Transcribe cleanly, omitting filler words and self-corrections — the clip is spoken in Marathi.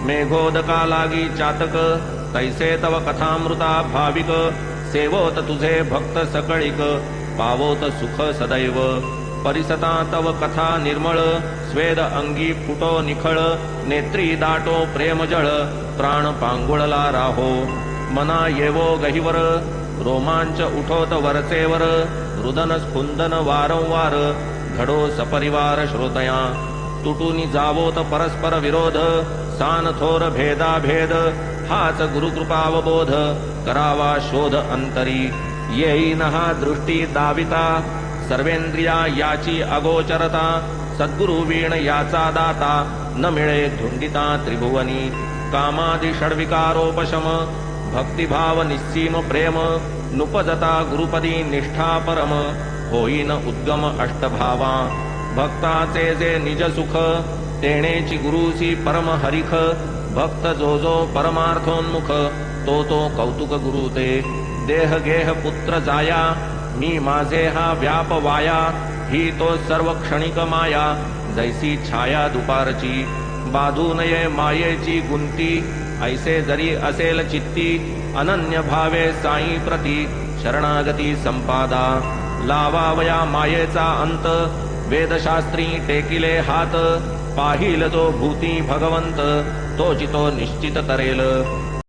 मेघोदका लागी चातक तैसे तव कथामृता भाविक सेवोत तुझे भक्त सकळिक पावोत सुख सदैव परिसता तव कथा निर्मळ स्वेद अंगी फुटो निखळ नेत्री दाटो प्रेमजळ प्राण पांगुळला राहो मना येवो गहिवर रोमांच उठोत वरचेवर रुदन स्फुंदन वारंवार घडो सपरिवार श्रोतया तुटूनी जावोत परस्पर विरोध सान थोर भेदा भेद हाच गुरुकृपावबोध करावा शोध अंतरी येईन हा दृष्टी दाविता सर्वेंद्रिया याची अगोचरता सद्गुरु वीण याचा दाता न मिळे धुंडिता त्रिभुवनी कामादि षड्विकारोपशम भक्तिभाव निस्सीम प्रेम नुपजता गुरुपदी निष्ठा परम होईन उद्गम अष्टभावा भक्ताचे जे निज सुख तेणेची गुरुसी परम हरिख भक्त जो जो परमार्थोन्मुख तो तो कौतुक गुरु ते देह गेह पुत्र जाया मी माझे हा व्याप वाया ही तो सर्व क्षणिक माया जैसी छाया दुपारची बाधू नये मायेची गुंती ऐसे जरी असेल चित्ती अनन्य भावे साई प्रती शरणागती संपादा लावावया मायेचा अंत वेदशास्त्री टेकिले हात पाहिल जो भूती भगवंत तो चितो निश्चित करेल